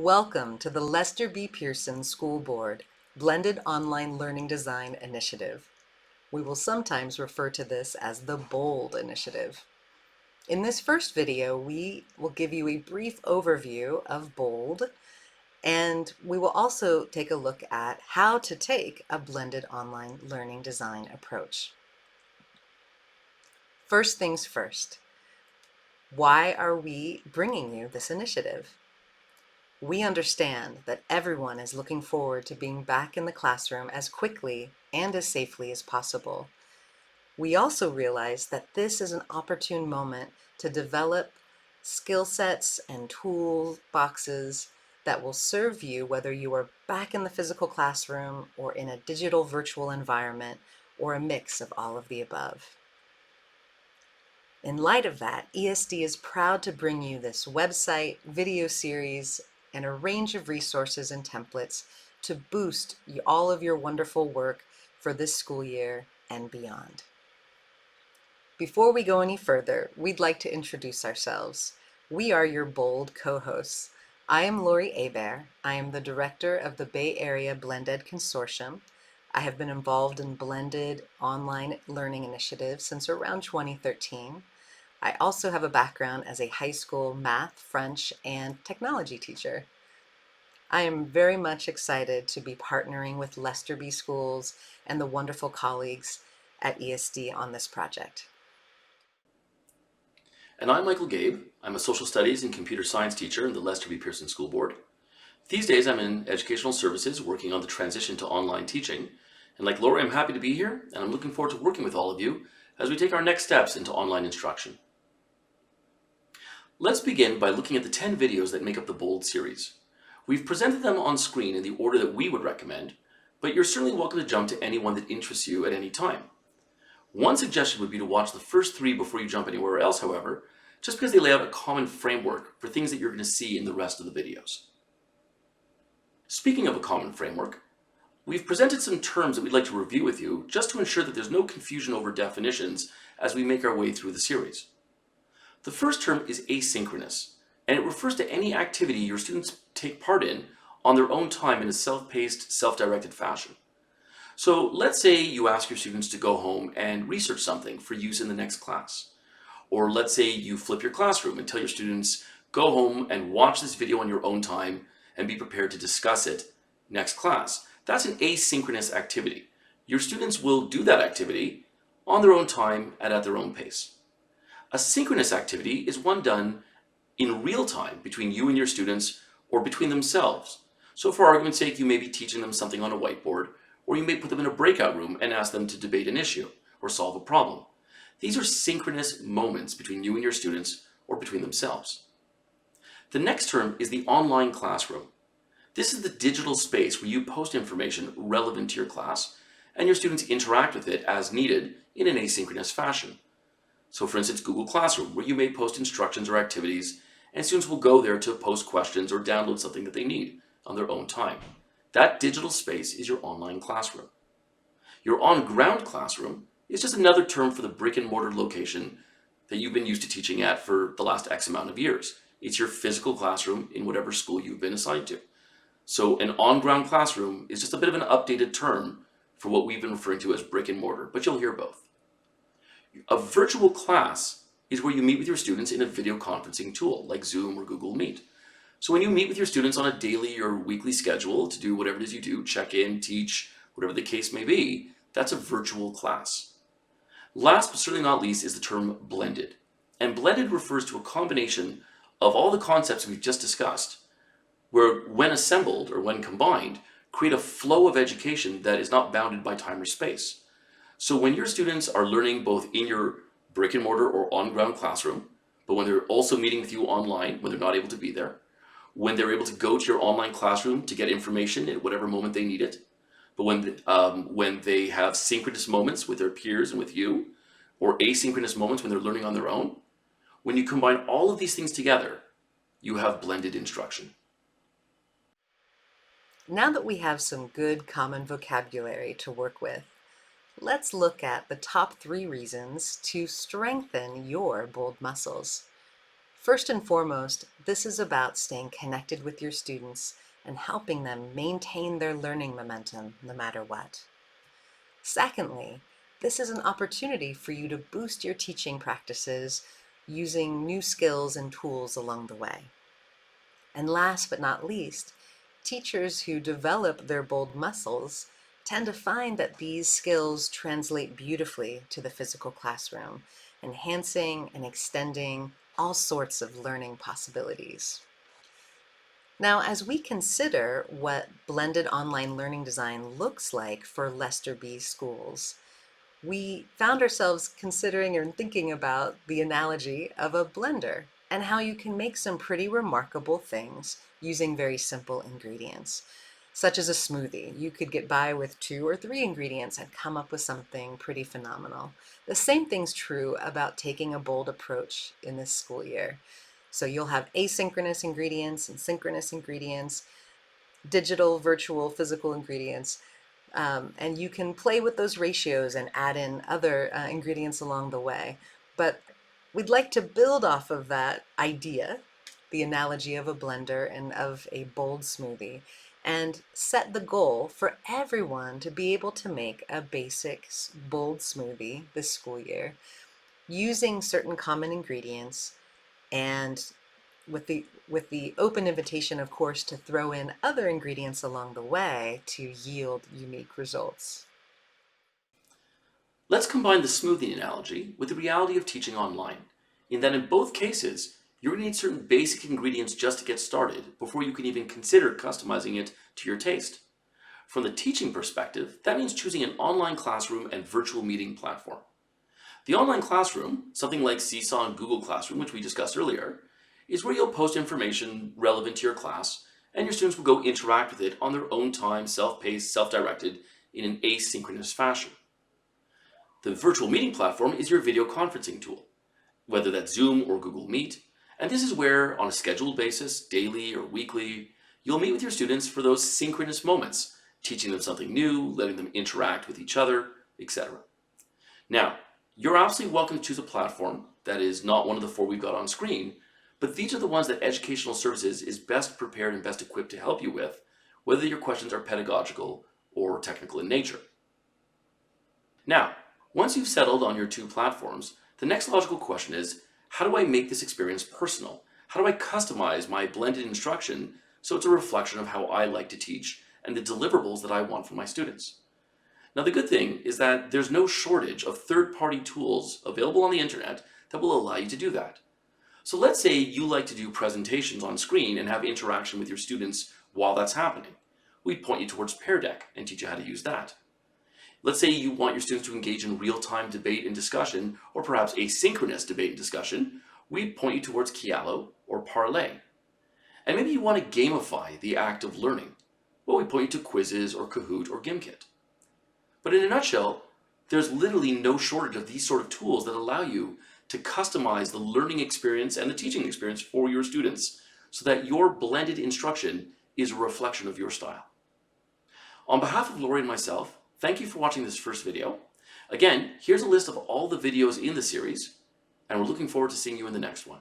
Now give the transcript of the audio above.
Welcome to the Lester B. Pearson School Board Blended Online Learning Design Initiative. We will sometimes refer to this as the BOLD initiative. In this first video, we will give you a brief overview of BOLD, and we will also take a look at how to take a blended online learning design approach. First things first, why are we bringing you this initiative? We understand that everyone is looking forward to being back in the classroom as quickly and as safely as possible. We also realize that this is an opportune moment to develop skill sets and tool boxes that will serve you whether you are back in the physical classroom or in a digital virtual environment or a mix of all of the above. In light of that, ESD is proud to bring you this website, video series, and a range of resources and templates to boost all of your wonderful work for this school year and beyond. Before we go any further, we'd like to introduce ourselves. We are your BOLD co-hosts. I am Lori Hebert. I am the director of the Bay Area Blended Consortium. I have been involved in blended online learning initiatives since around 2013. I also have a background as a high school math, French, and technology teacher. I am very much excited to be partnering with Lester B Schools and the wonderful colleagues at ESD on this project. And I'm Michael Gabe. I'm a social studies and computer science teacher in the Lester B Pearson School Board. These days I'm in educational services working on the transition to online teaching. And like Lori, I'm happy to be here and I'm looking forward to working with all of you as we take our next steps into online instruction. Let's begin by looking at the 10 videos that make up the BOLD series. We've presented them on screen in the order that we would recommend, but you're certainly welcome to jump to any one that interests you at any time. One suggestion would be to watch the first 3 before you jump anywhere else, however, just because they lay out a common framework for things that you're going to see in the rest of the videos. Speaking of a common framework, we've presented some terms that we'd like to review with you just to ensure that there's no confusion over definitions as we make our way through the series. The first term is asynchronous, and it refers to any activity your students take part in on their own time in a self-paced, self-directed fashion. So let's say you ask your students to go home and research something for use in the next class. Or let's say you flip your classroom and tell your students, go home and watch this video on your own time and be prepared to discuss it next class. That's an asynchronous activity. Your students will do that activity on their own time and at their own pace. A synchronous activity is one done in real time between you and your students or between themselves. So for argument's sake, you may be teaching them something on a whiteboard, or you may put them in a breakout room and ask them to debate an issue or solve a problem. These are synchronous moments between you and your students or between themselves. The next term is the online classroom. This is the digital space where you post information relevant to your class and your students interact with it as needed in an asynchronous fashion. So for instance, Google Classroom, where you may post instructions or activities and students will go there to post questions or download something that they need on their own time. That digital space is your online classroom. Your on-ground classroom is just another term for the brick and mortar location that you've been used to teaching at for the last X amount of years. It's your physical classroom in whatever school you've been assigned to. So an on-ground classroom is just a bit of an updated term for what we've been referring to as brick and mortar, but you'll hear both. A virtual class is where you meet with your students in a video conferencing tool like Zoom or Google Meet. So when you meet with your students on a daily or weekly schedule to do whatever it is you do, check in, teach, whatever the case may be, that's a virtual class. Last but certainly not least is the term blended. And blended refers to a combination of all the concepts we've just discussed, where when assembled or when combined, create a flow of education that is not bounded by time or space. So when your students are learning both in your brick and mortar or on-ground classroom, but when they're also meeting with you online when they're not able to be there, when they're able to go to your online classroom to get information at whatever moment they need it, but when they have synchronous moments with their peers and with you, or asynchronous moments when they're learning on their own, when you combine all of these things together, you have blended instruction. Now that we have some good common vocabulary to work with, let's look at the top 3 reasons to strengthen your BOLD muscles. First and foremost, this is about staying connected with your students and helping them maintain their learning momentum no matter what. Secondly, this is an opportunity for you to boost your teaching practices using new skills and tools along the way. And last but not least, teachers who develop their bold muscles tend to find that these skills translate beautifully to the physical classroom, enhancing and extending all sorts of learning possibilities. Now, as we consider what blended online learning design looks like for Lester B schools, we found ourselves considering and thinking about the analogy of a blender and how you can make some pretty remarkable things using very simple ingredients, such as a smoothie. You could get by with 2 or 3 ingredients and come up with something pretty phenomenal. The same thing's true about taking a bold approach in this school year. So you'll have asynchronous ingredients and synchronous ingredients, digital, virtual, physical ingredients. And you can play with those ratios and add in other ingredients along the way. But we'd like to build off of that idea, the analogy of a blender and of a bold smoothie, and set the goal for everyone to be able to make a basic bold smoothie this school year using certain common ingredients, and with the open invitation, of course, to throw in other ingredients along the way to yield unique results. Let's combine the smoothie analogy with the reality of teaching online, in that in both cases, you're going to need certain basic ingredients just to get started before you can even consider customizing it to your taste. From the teaching perspective, that means choosing an online classroom and virtual meeting platform. The online classroom, something like Seesaw and Google Classroom, which we discussed earlier, is where you'll post information relevant to your class, and your students will go interact with it on their own time, self-paced, self-directed, in an asynchronous fashion. The virtual meeting platform is your video conferencing tool, whether that's Zoom or Google Meet, and this is where, on a scheduled basis, daily or weekly, you'll meet with your students for those synchronous moments, teaching them something new, letting them interact with each other, etc. Now, you're absolutely welcome to choose a platform that is not one of the 4 we've got on screen, but these are the ones that Educational Services is best prepared and best equipped to help you with, whether your questions are pedagogical or technical in nature. Now, once you've settled on your 2 platforms, the next logical question is, how do I make this experience personal? How do I customize my blended instruction so it's a reflection of how I like to teach and the deliverables that I want from my students? Now, the good thing is that there's no shortage of third-party tools available on the internet that will allow you to do that. So let's say you like to do presentations on screen and have interaction with your students while that's happening. We'd point you towards Pear Deck and teach you how to use that. Let's say you want your students to engage in real-time debate and discussion, or perhaps asynchronous debate and discussion. We'd point you towards Kialo or Parlay. And maybe you want to gamify the act of learning. Well, we point you to Quizzes or Kahoot or Gimkit. But in a nutshell, there's literally no shortage of these sort of tools that allow you to customize the learning experience and the teaching experience for your students so that your blended instruction is a reflection of your style. On behalf of Lori and myself, thank you for watching this first video. Again, here's a list of all the videos in the series, and we're looking forward to seeing you in the next one.